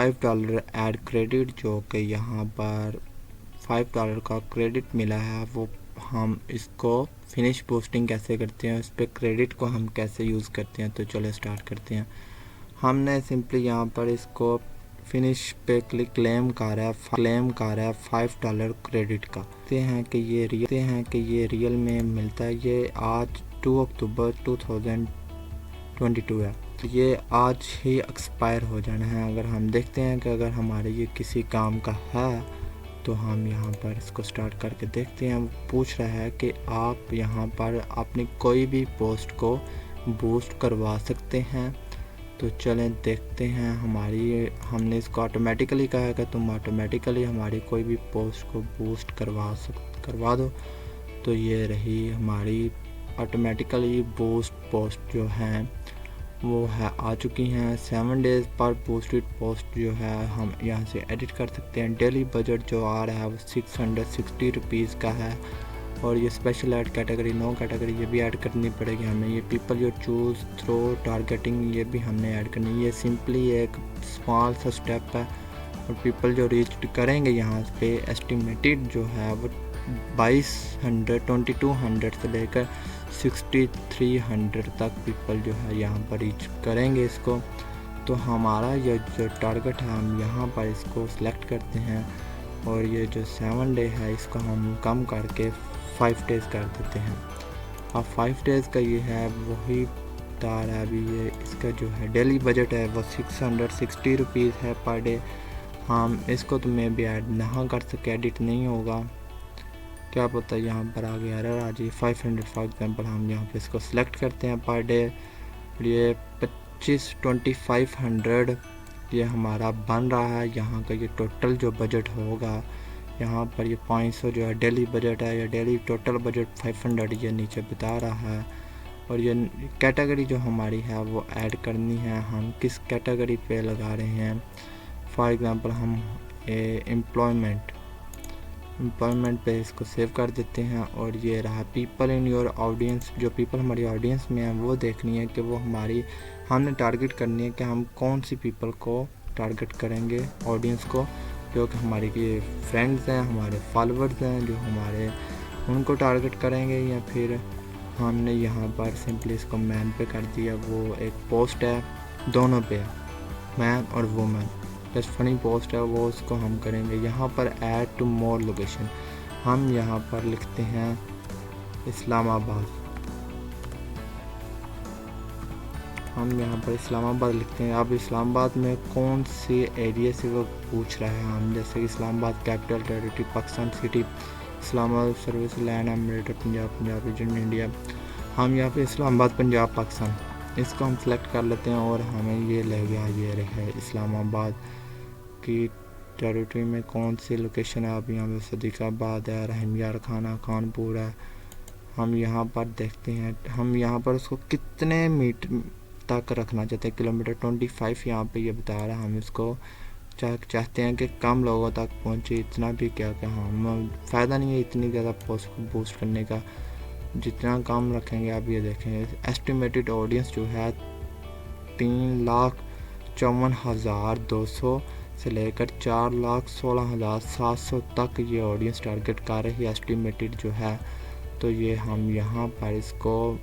$5 add credit, जो कि यहाँ पर $5 का क्रेडिट मिला है, वो हम इसको फिनिश पोस्टिंग कैसे करते हैं, उस पर क्रेडिट को हम कैसे यूज़ करते हैं। तो चलो स्टार्ट करते हैं। हमने सिंपली यहाँ पर इसको फिनिश पे क्लेम कर रहा है $5 क्रेडिट का। देखते हैं कि ये रियल में मिलता है। ये आज 2 अक्टूबर 2022 है, तो ये आज ही एक्सपायर हो जाना है। अगर हम देखते हैं कि अगर हमारे ये किसी काम का है, तो हम यहाँ पर इसको स्टार्ट करके देखते हैं। वो पूछ रहा है कि आप यहाँ पर अपनी कोई भी पोस्ट को बूस्ट करवा सकते हैं। तो चलें देखते हैं। हमने इसको ऑटोमेटिकली कहा है कि तुम ऑटोमेटिकली हमारी कोई भी पोस्ट को बूस्ट करवा दो। तो ये रही हमारी ऑटोमेटिकली बूस्ट पोस्ट जो हैं वो है आ चुकी हैं। 7 डेज़ पर बूस्टेड पोस्ट जो है हम यहाँ से एडिट कर सकते हैं। डेली बजट जो आ रहा है वो 660 रुपीज़ का है। और ये special ad category, no category, ये भी ऐड करनी पड़ेगी हमें। ये people you choose through targeting, ये भी हमने ऐड करनी है। ये सिंपली एक स्मॉल सा स्टेप है। और पीपल जो रीच करेंगे यहाँ पे एस्टिमेटेड जो है वो 2200 से लेकर 6300 तक पीपल जो है यहाँ पर रीच करेंगे इसको। तो हमारा ये जो टारगेट है हम यहाँ पर इसको सिलेक्ट करते हैं। और ये जो 7 डे है इसको हम कम करके 5 डेज़ कर देते हैं। अब 5 डेज़ का ये है वही बता रहा है अभी। ये इसका जो है डेली बजट है वो 660 रुपीज़ है पर डे। हम इसको तो मैं भी ऐड ना कर सके, एडिट नहीं होगा, क्या पता यहाँ पर आगे एरर आ जाए। 500 फॉर एग्जांपल हम यहाँ पे इसको सिलेक्ट करते हैं पर डे। ये 2500 ये हमारा बन रहा है। यहाँ का ये टोटल जो बजट होगा, यहाँ पर ये 500 जो है डेली बजट है, या डेली टोटल बजट 500 ये नीचे बता रहा है। और ये कैटेगरी जो हमारी है वो ऐड करनी है। हम किस कैटेगरी पे लगा रहे हैं। फॉर एग्जांपल हम एम्प्लॉयमेंट पे इसको सेव कर देते हैं। और ये रहा पीपल इन योर ऑडियंस। जो पीपल हमारी ऑडियंस में है वो देखनी है कि वो हमने टारगेट करनी है कि हम कौन सी पीपल को टारगेट करेंगे, ऑडियंस को, जो कि हमारे के फ्रेंड्स हैं, हमारे फॉलोअर्स हैं, जो उनको टारगेट करेंगे। या फिर हमने यहाँ पर सिंपली इसको मैन पे कर दिया। वो एक पोस्ट है, दोनों पे है, मैन और वुमेन, जस्ट फनी पोस्ट है, वो उसको हम करेंगे। यहाँ पर ऐड टू मोर लोकेशन हम यहाँ पर लिखते हैं इस्लामाबाद। हम यहाँ पर इस्लामाबाद लिखते हैं। अब इस्लामाबाद में कौन से एरिया से वो पूछ रहा है। हम जैसे Islamabad capital territory Pakistan city, Islamabad service land emirate Punjab region India. हम यहाँ पे इस्लामाबाद पंजाब पाकिस्तान इसको हम सेलेक्ट कर लेते हैं। और हमें ये ले गया, ये रहे इस्लामाबाद की टेरिटरी में कौन सी लोकेशन है। अब यहाँ पे सदीकाबाद है, रहमियार खाना, कानपुर है। हम यहाँ पर देखते हैं, हम यहाँ पर उसको कितने मीटर तक रखना चाहते हैं। किलोमीटर 25 यहाँ पे ये बता रहा है। हम इसको चाहते हैं कि कम लोगों तक पहुँचे। इतना भी क्या कि हम फ़ायदा नहीं है इतनी ज़्यादा पोस्ट को बूस्ट करने का, जितना कम रखेंगे। आप ये देखें एस्टिमेटेड ऑडियंस जो है 3,54,200 से लेकर 4,16,700 तक ये ऑडियंस टारगेट कर रही है एस्टिमेटेड जो है। तो ये हम यहाँ पर इसको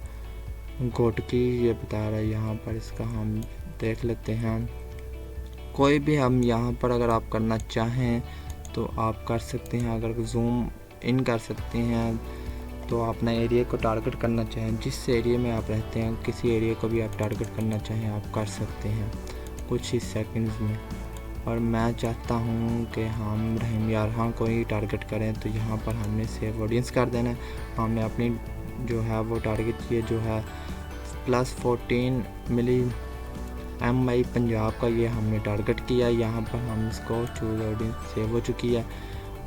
गोटकी ये बता रहा है, यहाँ पर इसका हम देख लेते हैं। कोई भी हम यहाँ पर अगर आप करना चाहें तो आप कर सकते हैं। अगर जूम इन कर सकते हैं तो अपना एरिया को टारगेट करना चाहें, जिस एरिया में आप रहते हैं किसी एरिया को भी आप टारगेट करना चाहें आप कर सकते हैं कुछ ही सेकंड्स में। और मैं चाहता हूँ कि हम रहमियार खां को ही टारगेट करें, तो यहाँ पर हमने सेव ऑडियंस कर देना है। हमने अपनी जो है वो टारगेट किए जो है +14 मिली MI पंजाब का, ये हमने टारगेट किया। यहाँ पर हम इसको चूज ऑडियंस सेव हो चुकी है।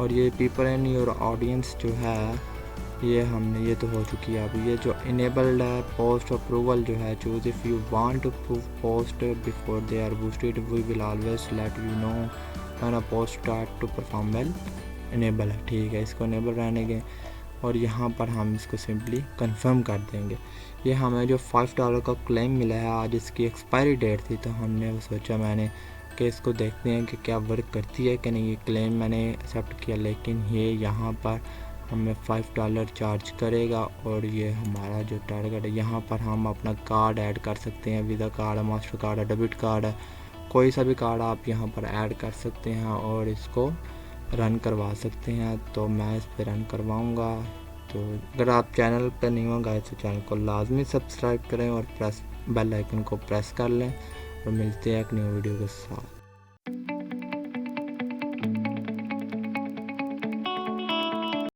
और ये पीपल इन योर ऑडियंस जो है ये हमने ये तो हो चुकी है। अब ये जो इनेबल्ड है पोस्ट अप्रूवल जो है, choose if you want to prove post before they are boosted we will always let you know when a post start to perform well. Enable है, ठीक है, इसको इनेबल रहने दें। और यहाँ पर हम इसको सिंपली कंफर्म कर देंगे। ये हमें जो $5 का क्लेम मिला है, आज इसकी एक्सपायरी डेट थी, तो हमने सोचा मैंने के इसको देखते हैं कि क्या वर्क करती है कि नहीं। ये क्लेम मैंने एक्सेप्ट किया, लेकिन ये यहाँ पर हमें $5 चार्ज करेगा। और ये हमारा जो टारगेट है, यहाँ पर हम अपना कार्ड ऐड कर सकते हैं। वीज़ा कार्ड है, मास्टर कार्ड है, डेबिट कार्ड है, कोई सा भी कार्ड आप यहाँ पर ऐड कर सकते हैं और इसको रन करवा सकते हैं। तो मैं इस पर रन करवाऊँगा। तो अगर आप चैनल पर नहीं हो गाइस तो चैनल को लाजमी सब्सक्राइब करें और बेल आइकन को प्रेस कर लें। और मिलते हैं एक न्यू वीडियो के साथ।